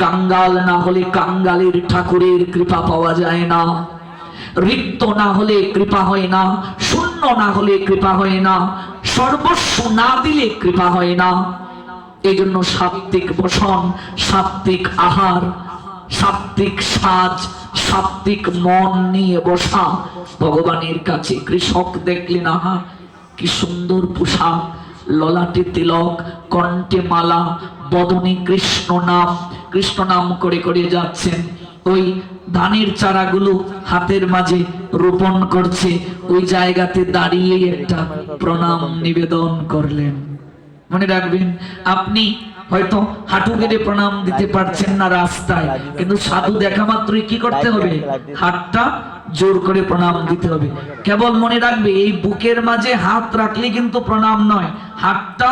কাঙ্গাল না হলে কাঙ্গালের ঠাকুরের কৃপা পাওয়া যায় না, রিক্ত না হলে কৃপা হয় না, শূন্য না হলে কৃপা হয় না, সর্বস্ব না দিলে কৃপা হয় না। এই জন্য সাত্বিক বসন, সাত্বিক আহার, সাত্বিক সাজ, সাত্বিক মন নিয়ে বসা ভগবানের কাছে। কৃষক দেখলেন, আহা কি সুন্দর পোশাক, ললাটে তিলক, কণ্ঠে মালা, বদনে কৃষ্ণ নাম, কৃষ্ণ নাম করে করে যাচ্ছেন। ওই ধানের চারাগুলো হাতের মাঝে রোপণ করছে, ওই জায়গাতে দাঁড়িয়ে একটা প্রণাম নিবেদন করলেন। মনে রাখবেন, আপনি হয়তো হাঁটু গেড়ে প্রণাম দিতে পারছেন না রাস্তায়, কিন্তু সাধু দেখা মাত্রই কি করতে হবে? হাতটা জোর করে প্রণাম দিতে হবে। কেবল মনে রাখবে, এই বুকের মাঝে হাত রাখলে কিন্তু প্রণাম নয়, হাতটা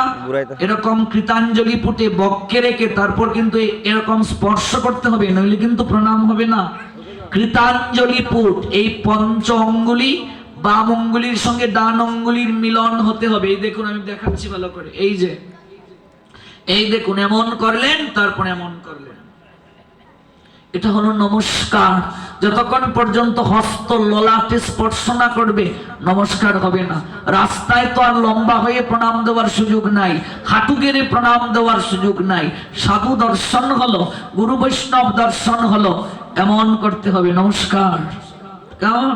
এরকম কৃতাঞ্জলি পুটে বক্ষে রেখে তারপর কিন্তু এরকম স্পর্শ করতে হবে, নইলে কিন্তু প্রণাম হবে না। কৃতাঞ্জলি পুট, এই পঞ্চ অঙ্গুলি বাম অঙ্গুলির সঙ্গে ডান অঙ্গুলির মিলন হতে হবে। এই দেখুন, আমি দেখাচ্ছি ভালো করে, এই যে এই দেখুন, এমন করলেন, তারপর এমন করলেন, এটা হলো নমস্কার। যতক্ষণ পর্যন্ত হস্ত ললাটে স্পর্শ না করবে নমস্কার হবে না। রাস্তায় তো আর লম্বা হয়ে প্রণাম দেওয়ার সুযোগ নাই, হাঁটু গেড়ে প্রণাম দেওয়ার সুযোগ নাই। সাধু দর্শন হলো, গুরু বৈষ্ণব দর্শন হলো, এমন করতে হবে, নমস্কার। কেমন?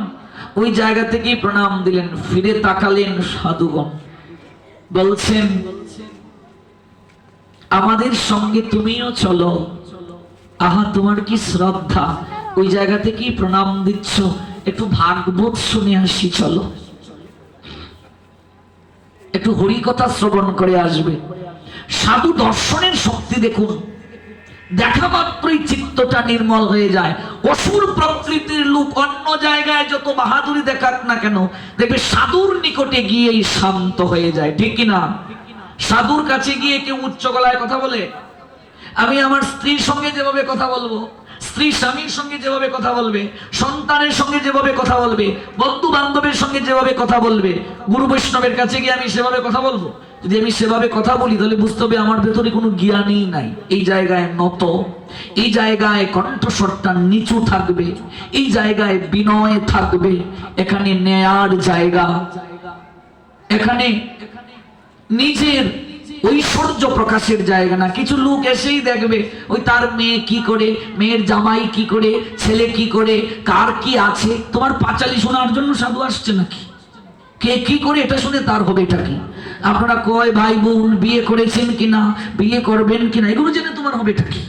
ওই জায়গা থেকেই প্রণাম দিলেন, ফিরে তাকালেন সাধুগণ, বলছেন আমাদের সঙ্গে তুমিও চলো। আহা, তোমার কি শ্রদ্ধা, ওই জায়গা থেকেই প্রণাম দিচ্ছ, একটু ভাগবত শুনে আসি, চলো একটু হরিকথা শ্রবণ করে আসবে। সাধু দর্শনের শক্তি দেখুন, দেখা মাত্রই চিত্তটা নির্মল হয়ে যায়। অসুর প্রকৃতির লোক অন্য জায়গায় যত বাহাদুরি দেখাক না কেন, দেখবে সাধুর নিকটে গিয়েই শান্ত হয়ে যায়, ঠিক কিনা? সাধুর কাছে গিয়ে কেউ উচ্চ গলায় কথা বলে? আমি আমার স্ত্রীর সঙ্গে যেভাবে কথা বলবো, স্ত্রী স্বামীর সঙ্গে যেভাবে কথা বলবে, সন্তানের সঙ্গে যেভাবে কথা বলবে, বন্ধু বান্ধবের সঙ্গে যেভাবে কথা বলবে, গুরু বৈষ্ণবের কাছে গিয়ে আমি সেভাবে কথা বলবো? যদি আমি সেভাবে কথা বলি তাহলে বুঝতে হবে আমার ভেতরে কোনো জ্ঞানই নাই। এই জায়গায় নত, এই জায়গায় কণ্ঠস্বরটা নিচু থাকবে, এই জায়গায় বিনয় থাকবে, এখানে ন্যায়ের জায়গা, এখানে নিজের ঐশ্বর্য প্রকাশের জায়গা না। কিছু লোক এসেই দেখবে ওই তার মেয়ে কি করে, মেয়ের জামাই কি করে, ছেলে কি করে, কার কি আছে। তোমার পাঁচালি শোনার জন্য সাধু আসছে নাকি? কে কি করে এটা শুনে তার হবে এটা কি? আপনারা কয় ভাই বোন বিয়ে করেছেন কিনা, বিয়ে করবেন কিনা, এগুলো জেনে তোমার হবে এটা কি?